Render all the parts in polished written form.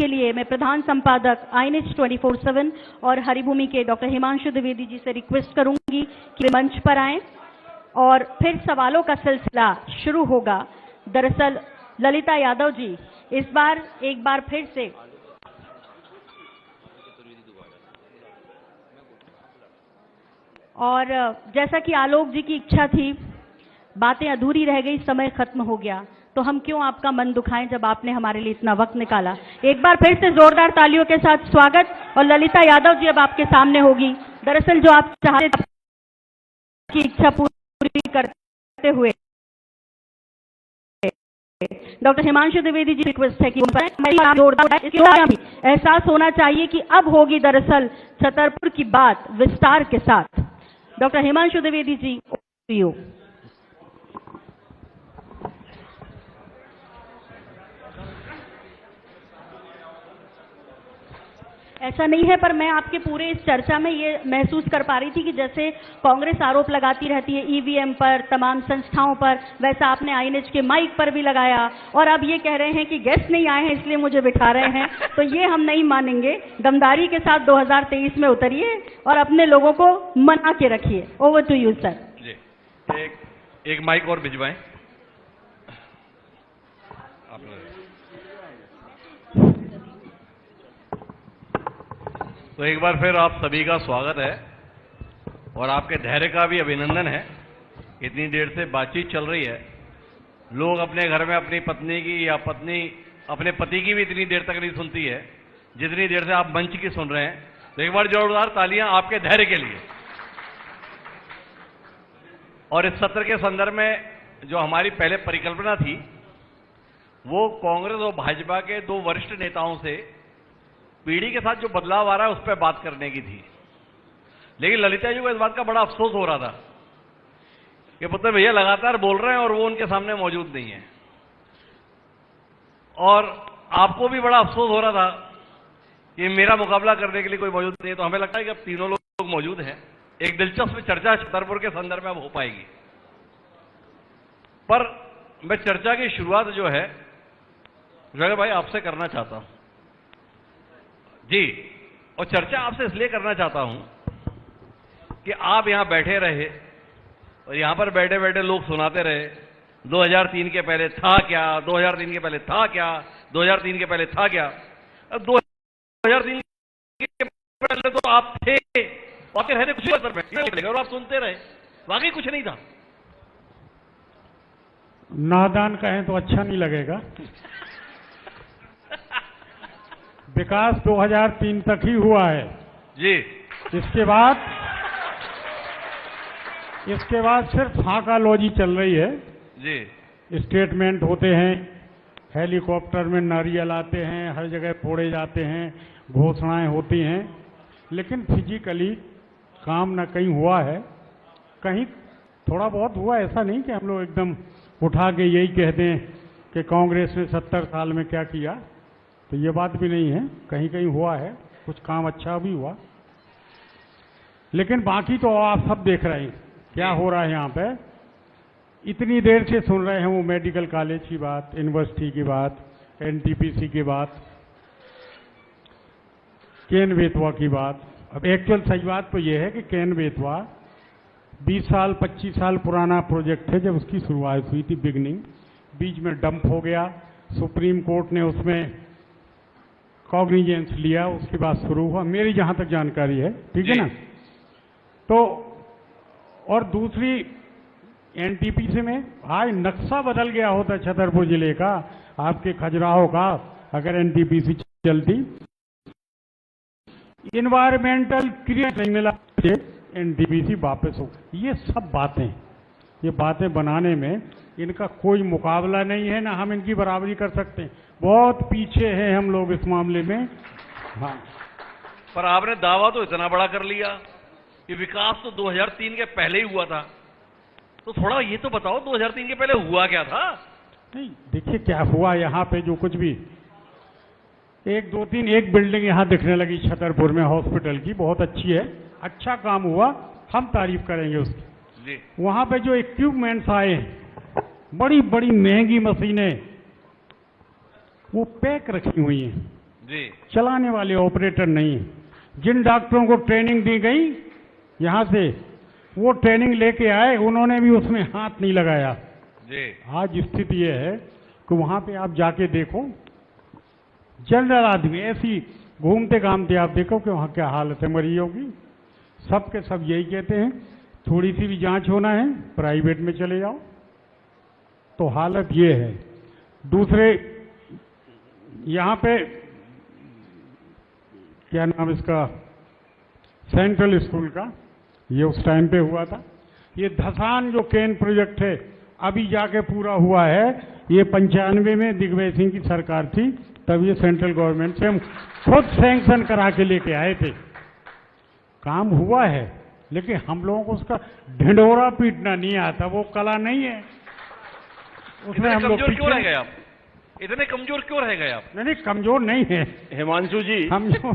के लिए मैं प्रधान संपादक आईएनएच 24/7 और हरिभूमि के डॉक्टर हिमांशु द्विवेदी जी से रिक्वेस्ट करूंगी कि वे मंच पर आएं और फिर सवालों का सिलसिला शुरू होगा। दरअसल ललिता यादव जी इस बार एक बार फिर से और जैसा कि आलोक जी की इच्छा थी, बातें अधूरी रह गई, समय खत्म हो गया, तो हम क्यों आपका मन दुखाएं जब आपने हमारे लिए इतना वक्त निकाला। एक बार फिर से जोरदार तालियों के साथ स्वागत। और ललिता यादव जी अब आपके सामने होगी। दरअसल जो आप चाहते थे की इच्छा पूरी करते हुए डॉक्टर हिमांशु द्विवेदी जी रिक्वेस्ट है कि जोरदार एहसास होना चाहिए कि अब होगी दरअसल छतरपुर की बात विस्तार के साथ। डॉक्टर हिमांशु द्विवेदी जी, ऐसा नहीं है, पर मैं आपके पूरे इस चर्चा में ये महसूस कर पा रही थी कि जैसे कांग्रेस आरोप लगाती रहती है ईवीएम पर, तमाम संस्थाओं पर, वैसा आपने आईएनएच के माइक पर भी लगाया और अब ये कह रहे हैं कि गेस्ट नहीं आए हैं इसलिए मुझे बिठा रहे हैं, तो ये हम नहीं मानेंगे। दमदारी के साथ 2023 में उतरिए और अपने लोगों को मना के रखिए। Over to you sir. जी, एक माइक और भिजवाएं। तो एक बार फिर आप सभी का स्वागत है और आपके धैर्य का भी अभिनंदन है। इतनी देर से बातचीत चल रही है, लोग अपने घर में अपनी पत्नी की या पत्नी अपने पति की भी इतनी देर तक नहीं सुनती है जितनी देर से आप मंच की सुन रहे हैं। तो एक बार जोरदार तालियां आपके धैर्य के लिए। और इस सत्र के संदर्भ में जो हमारी पहले परिकल्पना थी वो कांग्रेस और भाजपा के दो वरिष्ठ नेताओं से पीढ़ी के साथ जो बदलाव आ रहा है उस पर बात करने की थी, लेकिन ललिता जी को इस बात का बड़ा अफसोस हो रहा था कि पुत्र भैया लगातार बोल रहे हैं और वो उनके सामने मौजूद नहीं है। और आपको भी बड़ा अफसोस हो रहा था कि मेरा मुकाबला करने के लिए कोई मौजूद नहीं है। तो हमें लगता है कि अब तीनों लोग मौजूद हैं, एक दिलचस्प चर्चा छतरपुर के संदर्भ में अब हो पाएगी। पर मैं चर्चा की शुरुआत जो है जगह भाई आपसे करना चाहता हूं जी, और चर्चा आपसे इसलिए करना चाहता हूं कि आप यहां बैठे रहे और यहां पर बैठे बैठे लोग सुनाते रहे 2003 के पहले था क्या, 2003 के पहले था क्या, 2003 के पहले था क्या। अब 2003 के पहले तो आप थे, आपके रहने कुछ असर में और आप सुनते रहे, वाकई कुछ नहीं था। नादान कहें तो अच्छा नहीं लगेगा। विकास 2003 तक ही हुआ है जी। इसके बाद सिर्फ फाकालॉजी चल रही है जी। स्टेटमेंट होते हैं, हेलीकॉप्टर में नारियल आते हैं, हर जगह फोड़े जाते हैं, घोषणाएं होती हैं, लेकिन फिजिकली काम ना कहीं हुआ है, कहीं थोड़ा बहुत हुआ। ऐसा नहीं कि हम लोग एकदम उठा के यही कह दें कि कांग्रेस ने 70 साल में क्या किया, तो ये बात भी नहीं है। कहीं कहीं हुआ है, कुछ काम अच्छा भी हुआ, लेकिन बाकी तो आप सब देख रहे हैं क्या हो रहा है यहाँ पे। इतनी देर से सुन रहे हैं वो मेडिकल कॉलेज की बात, यूनिवर्सिटी की बात, एनटीपीसी की बात, केन बेतवा की बात। अब एक्चुअल सही बात तो ये है कि केन बेतवा 20 साल 25 साल पुराना प्रोजेक्ट है। जब उसकी शुरुआत हुई थी बिगनिंग, बीच में डंप हो गया, सुप्रीम कोर्ट ने उसमें कॉग्निजेंस लिया, उसके बाद शुरू हुआ, मेरी जहां तक जानकारी है, ठीक है ना। तो और दूसरी एनटीपीसी में आज नक्शा बदल गया होता छतरपुर जिले का, आपके खजुराहो का, अगर एनटीपीसी चलती। इन्वायरमेंटल क्लियरेंस नहीं मिला, एनटीपीसी वापस हो। ये सब ये बातें बनाने में इनका कोई मुकाबला नहीं है, ना हम इनकी बराबरी कर सकते हैं। बहुत पीछे हैं हम लोग इस मामले में। हाँ, पर आपने दावा तो इतना बड़ा कर लिया कि विकास तो 2003 के पहले ही हुआ था, तो थोड़ा ये तो बताओ 2003 के पहले हुआ क्या था। नहीं, देखिए क्या हुआ यहाँ पे, जो कुछ भी 1 2 3 एक बिल्डिंग यहाँ दिखने लगी छतरपुर में हॉस्पिटल की, बहुत अच्छी है, अच्छा काम हुआ, हम तारीफ करेंगे उसकी जी। वहां पे जो इक्विपमेंट्स आए, बड़ी बड़ी महंगी मशीनें वो पैक रखी हुई हैं जी चलाने वाले ऑपरेटर नहीं है। जिन डॉक्टरों को ट्रेनिंग दी गई यहाँ से, वो ट्रेनिंग लेके आए, उन्होंने भी उसमें हाथ नहीं लगाया। जी आज स्थिति ये है कि वहां पे आप जाके देखो, जनरल आदमी ऐसी घूमते घामते आप देखो कि वहां क्या हालत है मरीजों की। सब के सब यही कहते हैं, थोड़ी सी भी जांच होना है प्राइवेट में चले जाओ। तो हालत ये है। दूसरे यहाँ पे क्या नाम इसका, सेंट्रल स्कूल का, ये उस टाइम पे हुआ था। ये धसान जो केन प्रोजेक्ट है अभी जाके पूरा हुआ है, ये 95 में दिग्विजय सिंह की सरकार थी, तब ये सेंट्रल गवर्नमेंट से हम खुद सैंक्शन करा के लेके आए थे। काम हुआ है, लेकिन हम लोगों को उसका ढिंढोरा पीटना नहीं आता, वो कला नहीं है। उसमें इतने हम लोग कमजोर क्यों रह गए आप? इतने कमजोर क्यों रह गए आप? नहीं, कमजोर नहीं है हिमांशु जी, हम जो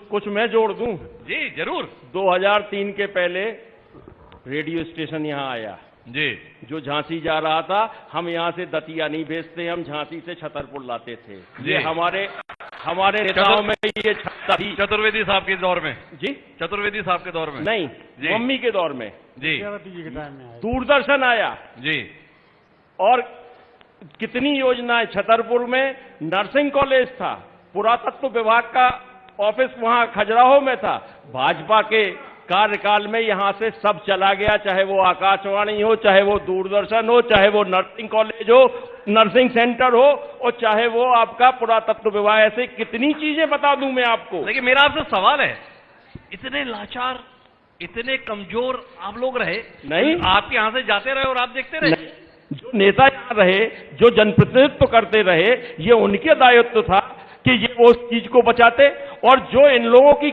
कुछ मैं जोड़ दूं। जी जरूर। 2003 के पहले रेडियो स्टेशन यहाँ आया, जी जो झांसी जा रहा था। हम यहाँ से दतिया नहीं भेजते, हम झांसी से छतरपुर लाते थे। जी। ये हमारे नेताओं में ये क्षमता थी। चतुर्वेदी साहब के दौर में? जी चतुर्वेदी साहब के दौर में नहीं, जी। मम्मी के दौर में जी के टाइम में आए। दूरदर्शन आया जी और कितनी योजनाएं। छतरपुर में नर्सिंग कॉलेज था, पुरातत्व विभाग का ऑफिस वहां खजुराहो में था। भाजपा के कार्यकाल में यहां से सब चला गया, चाहे वो आकाशवाणी हो, चाहे वो दूरदर्शन हो, चाहे वो नर्सिंग कॉलेज हो, नर्सिंग सेंटर हो, और चाहे वो आपका पुरातत्व विभाग। ऐसे कितनी चीजें बता दूं मैं आपको। लेकिन मेरा आपसे सवाल है, इतने लाचार, इतने कमजोर आप लोग रहे? नहीं। आपके यहां से जाते रहे और आप देखते रहे? जो नेता यहाँ रहे, जो जनप्रतिनिधित्व करते रहे, ये उनके दायित्व था कि ये वो उस चीज को बचाते। और जो इन लोगों की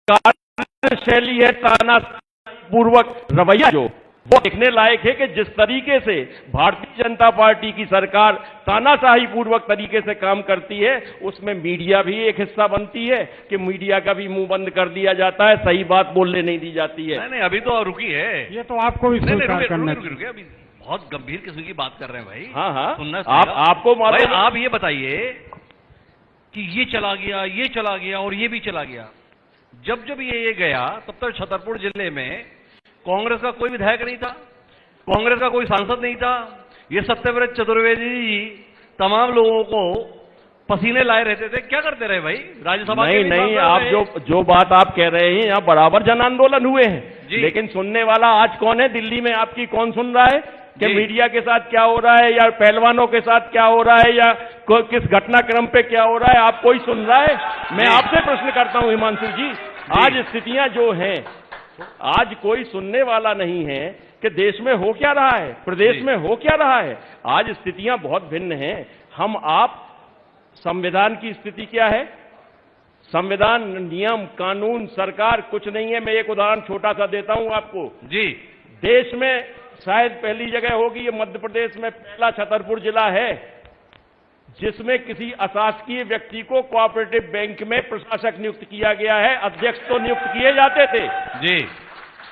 कार्यशैली है, तानापूर्वक रवैया, जो वो देखने लायक है कि जिस तरीके से भारतीय जनता पार्टी की सरकार तानाशाही पूर्वक तरीके से काम करती है, उसमें मीडिया भी एक हिस्सा बनती है कि मीडिया का भी मुंह बंद कर दिया जाता है, सही बात बोलने नहीं दी जाती है। नहीं अभी तो रुकी है। ये तो आपको भी नहीं स्वीकार करना रुकिए, अभी बहुत गंभीर किस्म की बात कर रहे हैं भाई। हाँ हाँ, सुनना आपको मालूम भाई, है? आप ये बताइए कि ये चला गया, ये चला गया और ये भी चला गया। जब जब ये गया, तब तक छतरपुर जिले में कांग्रेस का कोई विधायक नहीं था, कांग्रेस का कोई सांसद नहीं था। ये सत्यव्रत चतुर्वेदी जी तमाम लोगों को पसीने लाए रहते थे। क्या करते रहे भाई? राज्यसभा के नहीं, आप जो बात आप कह रहे हैं, यहाँ बराबर जन आंदोलन हुए हैं, जी। लेकिन सुनने वाला आज कौन है? दिल्ली में आपकी कौन सुन रहा है कि जी। मीडिया के साथ क्या हो रहा है, या पहलवानों के साथ क्या हो रहा है, या किस घटनाक्रम पे क्या हो रहा है? आप कोई सुन रहा है? मैं जी। आपसे प्रश्न करता हूं हिमांशु जी, आज स्थितियां जो हैं, आज कोई सुनने वाला नहीं है कि देश में हो क्या रहा है, प्रदेश जी। में हो क्या रहा है। आज स्थितियां बहुत भिन्न हैं। हम आप, संविधान की स्थिति क्या है? संविधान, नियम, कानून, सरकार कुछ नहीं है। मैं एक उदाहरण छोटा सा देता हूं आपको। जी देश में शायद पहली जगह होगी, ये मध्य प्रदेश में पहला छतरपुर जिला है जिसमें किसी अशासकीय व्यक्ति को कोऑपरेटिव बैंक में प्रशासक नियुक्त किया गया है। अध्यक्ष तो नियुक्त किए जाते थे जी,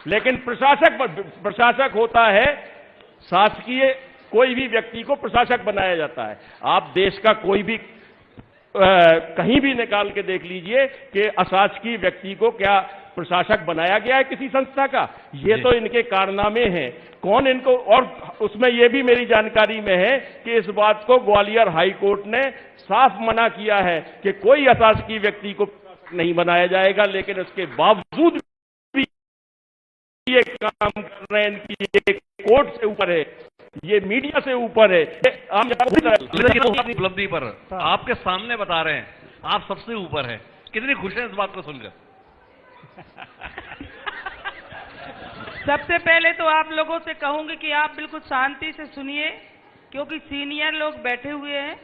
लेकिन प्रशासक होता है शासकीय, कोई भी व्यक्ति को प्रशासक बनाया जाता है। आप देश का कोई भी कहीं भी निकाल के देख लीजिए कि अशासकीय व्यक्ति को क्या प्रशासक बनाया गया है किसी संस्था का? ये तो इनके कारनामे हैं। कौन इनको, और उसमें यह भी मेरी जानकारी में है कि इस बात को ग्वालियर हाई कोर्ट ने साफ मना किया है कि कोई अशासकीय व्यक्ति को प्रशासक नहीं बनाया जाएगा, लेकिन उसके बावजूद भी ये काम कर रहे हैं। इनकी ये कोर्ट से ऊपर है, ये मीडिया से ऊपर है। हम अपनी उपलब्धि पर आपके सामने बता रहे हैं, आप सबसे ऊपर हैं। कितनी खुश हैं इस बात को सुनकर? सबसे पहले तो आप लोगों से कहूंगी कि आप बिल्कुल शांति से सुनिए, क्योंकि सीनियर लोग बैठे हुए हैं।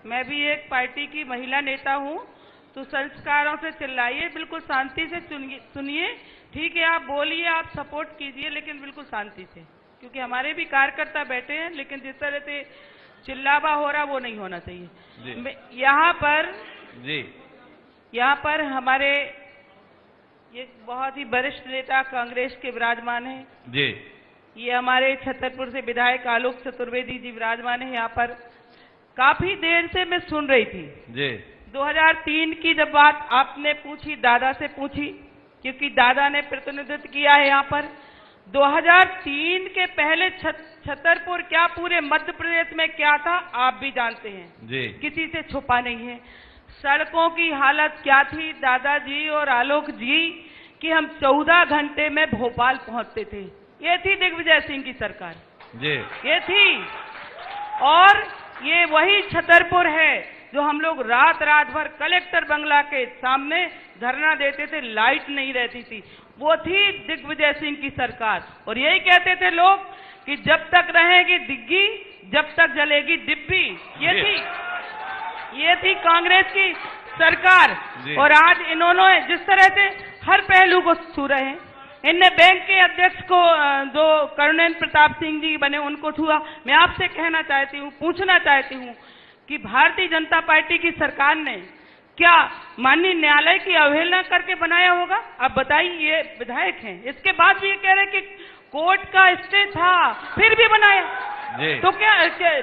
मैं भी एक पार्टी की महिला नेता हूं, तो संस्कारों से चिल्लाइए, बिल्कुल शांति से सुनिए। ठीक है, आप बोलिए, आप सपोर्ट कीजिए, लेकिन बिल्कुल शांति से, क्योंकि हमारे भी कार्यकर्ता बैठे हैं। लेकिन जिस तरह से चिल्लावा हो रहा वो नहीं होना चाहिए। यहाँ पर हमारे ये बहुत ही वरिष्ठ नेता कांग्रेस के विराजमान हैं जी। ये हमारे छतरपुर से विधायक आलोक चतुर्वेदी जी विराजमान हैं यहाँ पर। काफी देर से मैं सुन रही थी जी। 2003 की जब बात आपने पूछी, दादा से पूछी, क्योंकि दादा ने प्रतिनिधित्व किया है यहाँ पर। 2003 के पहले छतरपुर क्या पूरे मध्य प्रदेश में क्या था आप भी जानते हैं जी। किसी से छुपा नहीं है। सड़कों की हालत क्या थी दादाजी और आलोक जी कि हम 14 घंटे में भोपाल पहुंचते थे। ये थी दिग्विजय सिंह की सरकार जी। ये थी। और ये वही छतरपुर है जो हम लोग रात रात भर कलेक्टर बंगला के सामने धरना देते थे, लाइट नहीं रहती थी। वो थी दिग्विजय सिंह की सरकार। और यही कहते थे लोग कि जब तक रहेगी दिग्गी जब तक जलेगी डिब्बी। ये थी कांग्रेस की सरकार। और आज इन्होंने जिस तरह से हर पहलू को छू रहे हैं, इनने बैंक के अध्यक्ष को जो कर्नल प्रताप सिंह जी बने उनको छुआ। मैं आपसे कहना चाहती हूँ, पूछना चाहती हूँ कि भारतीय जनता पार्टी की सरकार ने क्या माननीय न्यायालय की अवहेलना करके बनाया होगा? आप बताइए, ये विधायक हैं, इसके बाद भी ये कह रहे कि कोर्ट का स्टे था फिर भी बनाया। तो क्या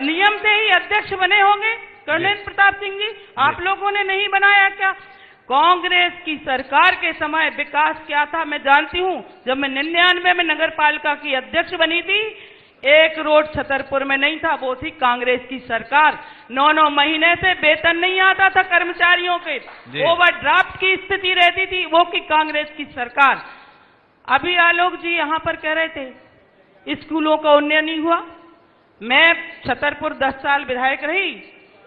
नियम से ही अध्यक्ष बने होंगे कर्नल प्रताप सिंह जी? आप लोगों ने नहीं बनाया क्या? कांग्रेस की सरकार के समय विकास क्या था मैं जानती हूं। जब मैं 99 में नगर पालिका की अध्यक्ष बनी थी, एक रोड छतरपुर में नहीं था, वो थी कांग्रेस की सरकार। 9 महीने से वेतन नहीं आता था कर्मचारियों के, ओवरड्राफ्ट की स्थिति रहती थी, वो की कांग्रेस की सरकार। अभी आलोक जी यहां पर कह रहे थे स्कूलों का उन्नयन नहीं हुआ। मैं छतरपुर 10 साल विधायक रही,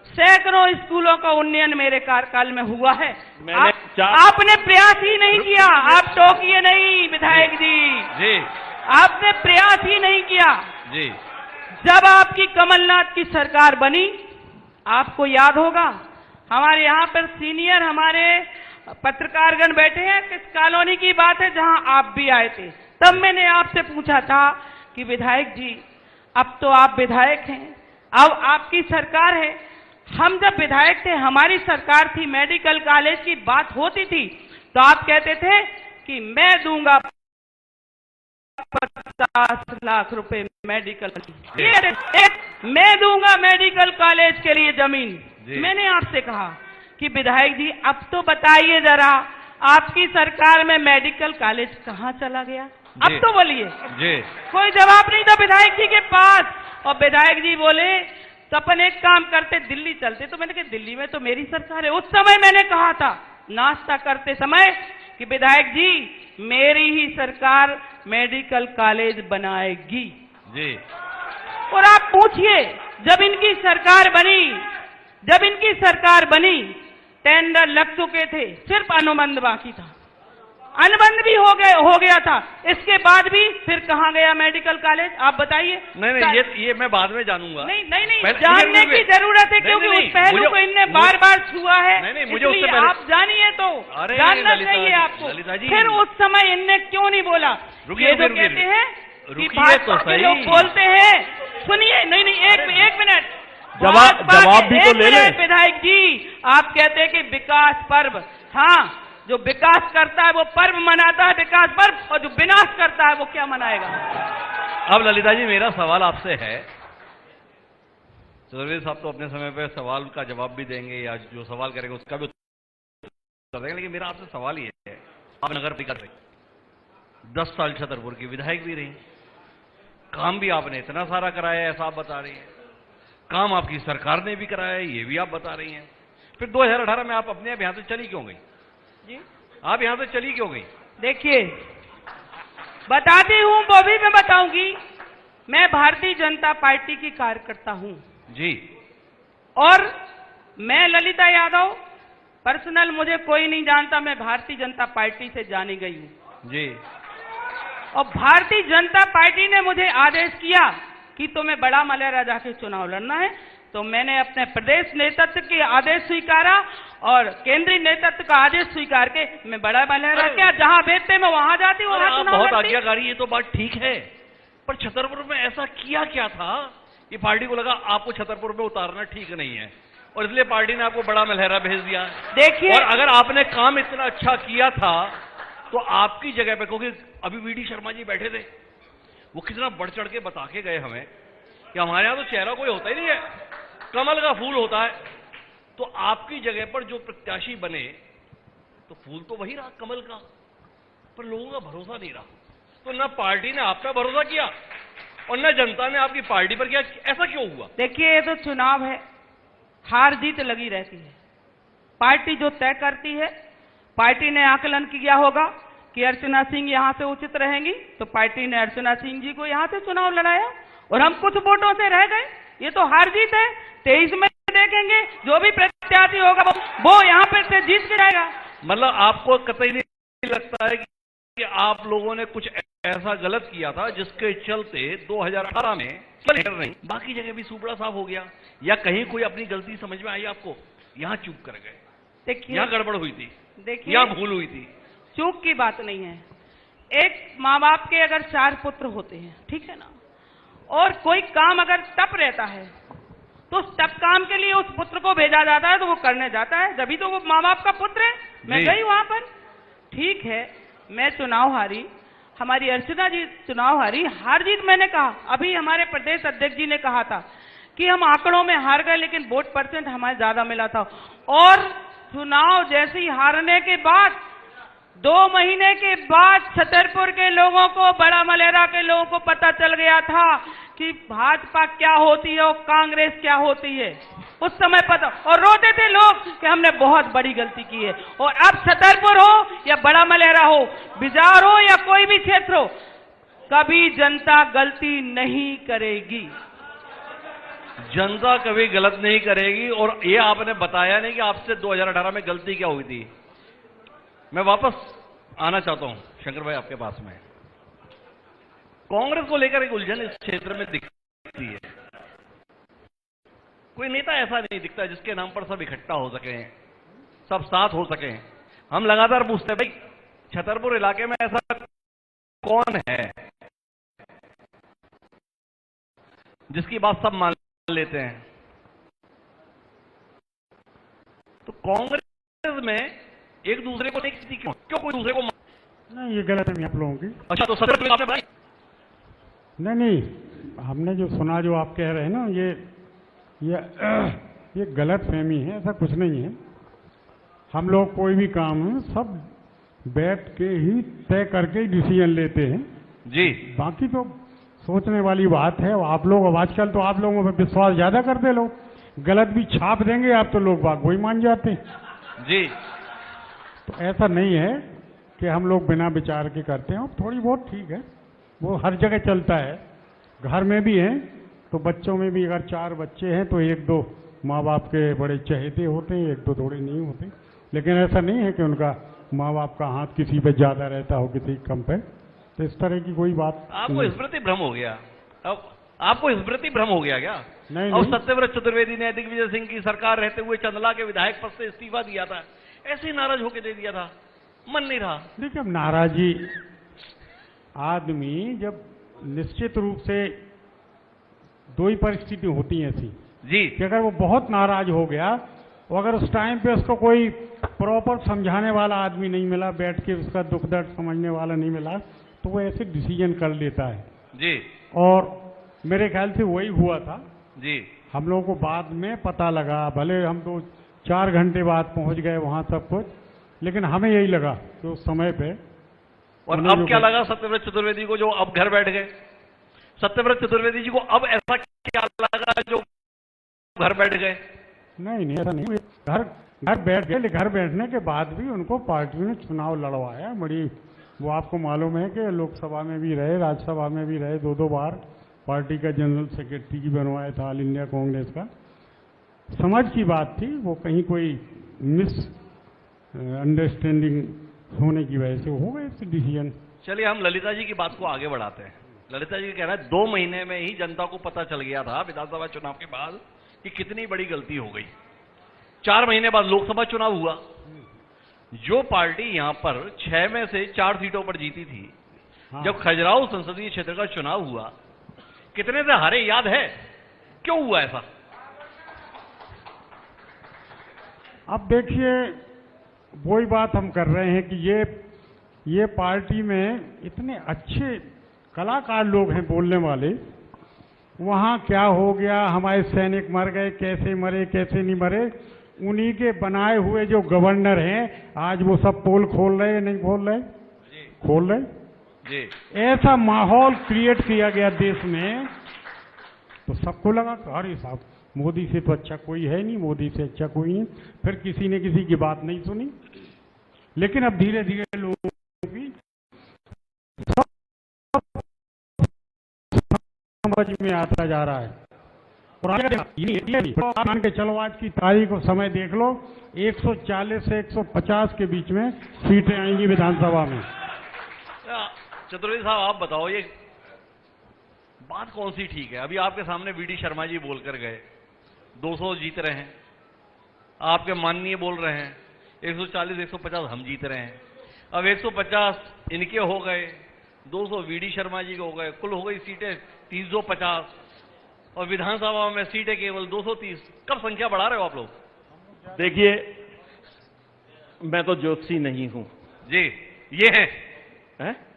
सैकड़ों स्कूलों का उन्नयन मेरे कार्यकाल में हुआ है। आपने प्रयास ही नहीं किया। आप टोकिए नहीं विधायक जी, आपने प्रयास ही नहीं किया। जब आपकी कमलनाथ की सरकार बनी, आपको याद होगा, हमारे यहाँ पर सीनियर हमारे पत्रकारगण बैठे हैं, किस कॉलोनी की बात है जहां आप भी आए थे। तब मैंने आपसे पूछा था कि विधायक जी अब तो आप विधायक हैं, अब आपकी सरकार है। हम जब विधायक थे, हमारी सरकार थी, मेडिकल कॉलेज की बात होती थी तो आप कहते थे कि मैं दूंगा 50 लाख रुपए मेडिकल, मैं दूंगा मेडिकल कॉलेज के लिए जमीन। मैंने आपसे कहा कि विधायक जी अब तो बताइए जरा, आपकी सरकार में मेडिकल कॉलेज कहां चला गया? अब तो बोलिए। कोई जवाब नहीं था विधायक जी के पास। और विधायक जी बोले तो अपन एक काम करते, दिल्ली चलते। तो मैंने कहा दिल्ली में तो मेरी सरकार है। उस समय मैंने कहा था नाश्ता करते समय कि विधायक जी मेरी ही सरकार मेडिकल कॉलेज बनाएगी। और आप पूछिए, जब इनकी सरकार बनी टेंडर लग चुके थे, सिर्फ अनुबंध बाकी था। अनुबंध भी हो गया था, इसके बाद भी फिर कहां गया मेडिकल कॉलेज? आप बताइए। नहीं, ये मैं बाद में जानूंगा। नहीं, जानने की जरूरत है क्योंकि उस पहलू को इनने बार बार छुआ है। नहीं, मुझे उससे पहले आप जानिए तो जानना चाहिए आपको। फिर उस समय इनने क्यों नहीं बोला? ये जो कहते हैं कि भाजपा के लोग बोलते हैं, सुनिए, नहीं, एक मिनट, जवाब भी तो ले ले विधायक जी। आप कहते हैं कि विकास पर्व, हाँ, जो विकास करता है वो पर्व मनाता है, विकास पर्व, और जो विनाश करता है वो क्या मनाएगा? अब ललिता जी मेरा सवाल आपसे है, चौधरी साहब तो अपने समय पे सवाल का जवाब भी देंगे या जो सवाल करेंगे उसका भी उत्तर देंगे, लेकिन मेरा आपसे सवाल ये है, आप नगर पालिका रही, 10 साल छतरपुर की विधायक भी रही, काम भी आपने इतना सारा कराया है ऐसा आप बता रही हैं, काम आपकी सरकार ने भी कराया है ये भी आप बता रही हैं, फिर 2018 में आप अपने यहां से चली क्यों गई? जी, आप यहां से चली क्यों गई? देखिए, बताती हूं, वो भी मैं बताऊंगी। मैं भारतीय जनता पार्टी की कार्यकर्ता हूं जी, और मैं ललिता यादव, पर्सनल मुझे कोई नहीं जानता, मैं भारतीय जनता पार्टी से जानी गई हूं जी। और भारतीय जनता पार्टी ने मुझे आदेश किया कि तुम्हें बड़ा मलेरा जाके चुनाव लड़ना है, तो मैंने अपने प्रदेश नेतृत्व के आदेश स्वीकारा और केंद्रीय नेतृत्व का आदेश स्वीकार के मैं बड़ा मलेरा क्या जहां भेजते मैं वहां जाती हूं। बहुत आज्ञाकारी, ये तो बात ठीक है, पर छतरपुर में ऐसा किया क्या था कि पार्टी को लगा आपको छतरपुर में उतारना ठीक नहीं है और इसलिए पार्टी ने आपको बड़ा मलहरा भेज दिया? देखिए, और अगर आपने काम इतना अच्छा किया था तो आपकी जगह पे, क्योंकि अभी वीडी शर्मा जी बैठे थे, वो कितना बढ़ चढ़ के बता के गए हमें कि हमारे यहां तो चेहरा कोई होता ही नहीं है, कमल का फूल होता है, तो आपकी जगह पर जो प्रत्याशी बने तो फूल तो वही रहा कमल का, पर लोगों का भरोसा नहीं रहा। तो न पार्टी ने आप पे भरोसा किया और न जनता ने आपकी पार्टी पर किया। ऐसा क्यों हुआ? देखिए, ये तो चुनाव है, हार जीत लगी रहती है। पार्टी जो तय करती है, पार्टी ने आकलन किया होगा कि अर्चना सिंह यहां से उचित रहेंगी, तो पार्टी ने अर्चना सिंह जी को यहां से चुनाव लड़ाया और हम कुछ वोटों से रह गए। ये तो हार जीत है। 23 में देखेंगे, जो भी प्रत्याशी होगा वो यहां पे से जीत के जाएगा। मतलब आपको कतई नहीं लगता है कि आप लोगों ने कुछ ऐसा गलत किया था जिसके चलते 2018 में नहीं, बाकी जगह भी सुपड़ा साफ हो गया, या कहीं कोई अपनी गलती समझ में आई आपको? यहां चूक कर गए, देखिए, यहां गड़बड़ हुई थी, देखिए, यहां भूल हुई थी। चूक की बात नहीं है। एक माँ बाप के अगर 4 पुत्र होते हैं, ठीक है ना, और कोई काम अगर टप रहता है तो उस टप काम के लिए उस पुत्र को भेजा जाता है, तो वो करने जाता है, जब तो वो माँ बाप का पुत्र है। मैं गई वहां पर, ठीक है, मैं चुनाव हारी, हमारी अर्चना जी चुनाव हारी। हार जीत मैंने कहा, अभी हमारे प्रदेश अध्यक्ष जी ने कहा था कि हम आंकड़ों में हार गए लेकिन वोट परसेंट हमारे ज्यादा मिला था। और चुनाव जैसे ही हारने के बाद 2 महीने के बाद छतरपुर के लोगों को, बड़ा मलेरा के लोगों को पता चल गया था कि भाजपा क्या होती है और कांग्रेस क्या होती है। उस समय पता, और रोते थे लोग कि हमने बहुत बड़ी गलती की है। और अब छतरपुर हो या बड़ा मलेरा हो, बिजार हो या कोई भी क्षेत्र हो, कभी जनता गलती नहीं करेगी। जनता कभी गलत नहीं करेगी। और ये आपने बताया नहीं कि आपसे 2018 में गलती क्या हुई थी। मैं वापस आना चाहता हूं शंकर भाई आपके पास में। कांग्रेस को लेकर एक उलझन इस क्षेत्र में दिखती है। कोई नेता ऐसा नहीं दिखता जिसके नाम पर सब इकट्ठा हो सके, सब साथ हो सके। हम लगातार पूछते हैं, भाई छतरपुर इलाके में ऐसा कौन है जिसकी बात सब मान लेते हैं? तो कांग्रेस में एक दूसरे को नहीं किसी क्यों कोई दूसरे को नहीं, ये गलत है आप लोगों की। अच्छा, तो सदर में आपने भाई नहीं, हमने जो सुना, जो आप कह रहे हैं ना, ये गलत फहमी है, ऐसा कुछ नहीं है। हम लोग कोई भी काम है सब बैठ के ही तय करके डिसीजन लेते हैं जी। बाकी तो सोचने वाली बात है। आप लोग अब आजकल तो आप लोगों पर विश्वास ज्यादा करते, लोग गलत भी छाप देंगे आप तो लोग बाग वही मान जाते हैं जी। तो ऐसा नहीं है कि हम लोग बिना विचार के करते हैं। थोड़ी बहुत ठीक है, वो हर जगह चलता है, घर में भी है तो बच्चों में भी अगर 4 बच्चे हैं तो 1-2 माँ बाप के बड़े चहेते होते हैं, 1-2 थोड़े नहीं होते। लेकिन ऐसा नहीं है कि उनका माँ बाप का हाथ किसी पे ज्यादा रहता हो, किसी कम पे। तो इस तरह की कोई बात आपको स्मृति भ्रम हो गया। अब आपको स्मृति भ्रम हो गया क्या? नहीं, और नहीं। सत्यव्रत चतुर्वेदी ने दिग्विजय सिंह की सरकार रहते हुए चंदला के विधायक पद से इस्तीफा दिया था, ऐसे ही नाराज होकर दे दिया था, मन नहीं रहा। देखिए, अब नाराजी आदमी जब निश्चित रूप से 2 ही परिस्थिति होती हैं ऐसी जी कि अगर वो बहुत नाराज हो गया और अगर उस टाइम पे उसको कोई प्रॉपर समझाने वाला आदमी नहीं मिला, बैठ के उसका दुख दर्द समझने वाला नहीं मिला, तो वो ऐसे डिसीजन कर लेता है जी। और मेरे ख्याल से वही हुआ था जी। हम लोगों को बाद में पता लगा, भले हम तो 4 घंटे बाद पहुंच गए वहां सब कुछ, लेकिन हमें यही लगा कि उस समय पे। और अब क्या लगा सत्यव्रत चतुर्वेदी को जो अब घर बैठ गए? सत्यव्रत चतुर्वेदी जी को अब ऐसा क्या लगा जो घर बैठ गए? नहीं, ऐसा नहीं। घर बैठ गए, लेकिन घर बैठने के बाद भी उनको पार्टी ने चुनाव लड़वाया बड़ी। वो आपको मालूम है कि लोकसभा में भी रहे, राज्यसभा में भी रहे, 2-2 बार पार्टी का जनरल सेक्रेटरी भी बनवाया था ऑल इंडिया कांग्रेस का। समझ की बात थी, वो कहीं कोई मिस अंडरस्टैंडिंग होने की वजह से हो गए डिसीजन। चलिए हम ललिता जी की बात को आगे बढ़ाते हैं। ललिता जी कह रहा है 2 महीने में ही जनता को पता चल गया था विधानसभा चुनाव के बाद कि कितनी बड़ी गलती हो गई। 4 महीने बाद लोकसभा चुनाव हुआ। जो पार्टी यहां पर 6 में से 4 सीटों पर जीती थी, हाँ। जब खजुराहो संसदीय क्षेत्र का चुनाव हुआ, कितने से हारे याद है? क्यों हुआ ऐसा? अब देखिए, वही बात हम कर रहे हैं कि ये पार्टी में इतने अच्छे कलाकार लोग हैं बोलने वाले। वहां क्या हो गया, हमारे सैनिक मर गए, कैसे मरे कैसे नहीं मरे, उन्हीं के बनाए हुए जो गवर्नर हैं, आज वो सब पोल खोल रहे हैं, नहीं खोल रहे? खोल रहे? जी ऐसा माहौल क्रिएट किया गया देश में, तो सबको लगा कि अरे साहब, मोदी से तो अच्छा कोई है नहीं, मोदी से अच्छा कोई नहीं। फिर किसी ने किसी की बात नहीं सुनी, लेकिन अब धीरे धीरे लोगों की समझ में आता जा रहा है। और आगे आप मान के चलो, आज की तारीख और समय देख लो, 140 से 150 के बीच में सीटें आएंगी विधानसभा में। चतुर्वेदी साहब, आप बताओ, ये बात कौन सी ठीक है? अभी आपके सामने वीडी शर्मा जी बोलकर गए, 200 जीत रहे हैं, आपके माननीय बोल रहे हैं 140 150 हम जीत रहे हैं। अब 150 इनके हो गए, 200 वीडी शर्मा जी के हो गए, कुल हो गई सीटें 350, और विधानसभा में सीटें केवल 230। कब संख्या बढ़ा रहे हो आप लोग? देखिए, मैं तो ज्योतिषी नहीं हूं जी, ये हैं,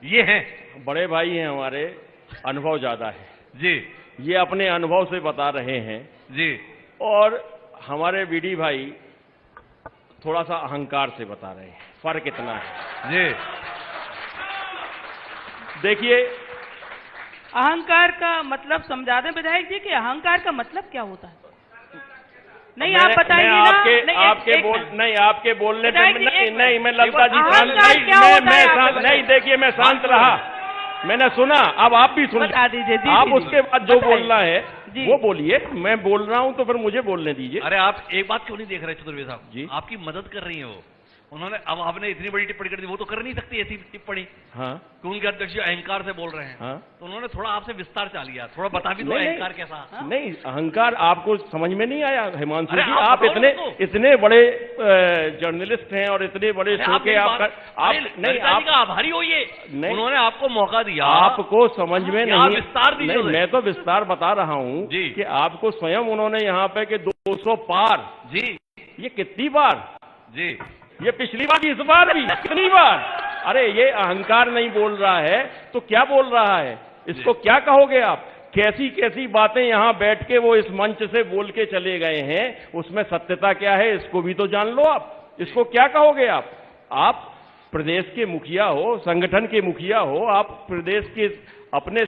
ये हैं, बड़े भाई हैं हमारे, अनुभव ज्यादा है जी ये अपने अनुभव से बता रहे हैं जी, और हमारे बीडी भाई थोड़ा सा अहंकार से बता रहे हैं। फर्क इतना है जी। देखिए, अहंकार का मतलब समझा दें विधायक जी कि अहंकार का मतलब क्या होता है? नहीं, मैं- आप बताइए मैं ना। आपके नहीं, आपके एक बोल मिनट। नहीं, आपके बोलने पे विधायक जी, नहीं, एक नहीं, मिनट। मैं ललता जी अहंकार शांत क्या नहीं, होता है आप शांत बताइए। नहीं, देखिए मैं शांत रहा, मैंने सुना, अब आप भी सुन बता दीजिए जी, आप जी, उसके बाद जो बताइए। बोलना है जी। वो बोलिए। मैं बोल रहा हूं तो फिर मुझे बोलने दीजिए। अरे आप एक बात क्यों नहीं देख रहे चतुर्वेदी साहब जी। आपकी मदद कर रही है वो। उन्होंने, अब आपने इतनी बड़ी टिप्पणी कर दी, वो तो कर नहीं सकती ऐसी टिप्पणी, हाँ कि उनके अध्यक्ष जी अहंकार से बोल रहे हैं। हाँ तो उन्होंने थोड़ा आपसे विस्तार चा लिया, थोड़ा बता भी दो नहीं, अहंकार कैसा। हाँ? नहीं, अहंकार आपको समझ में नहीं आया हिमांशु अरे जी? आप आप बताओ इतने ना तो। इतने बड़े जर्नलिस्ट हैं और इतने बड़े अरे शो के मेरी आप बात- आप अरे नहीं, ललिता जी आप का आभारी होइए, नहीं। उन्होंने आपको मौका दिया। आपको समझ में कि आप नहीं, विस्तार दीजिए नहीं, उसे। मैं तो विस्तार बता रहा हूं जी। कि आपको स्वयं उन्होंने यहाँ पे कि 200 पार, जी ये कितनी बार? जी ये पिछली बार, इस बार भी कितनी बार? अरे ये अहंकार नहीं बोल रहा है तो क्या बोल रहा है? इसको क्या कहोगे आप? कैसी कैसी बातें यहां बैठ के वो इस मंच से बोल के चले गए हैं, उसमें सत्यता क्या है इसको भी तो जान लो आप। इसको क्या कहोगे आप? आप प्रदेश के मुखिया हो, संगठन के मुखिया हो, आप प्रदेश के अपने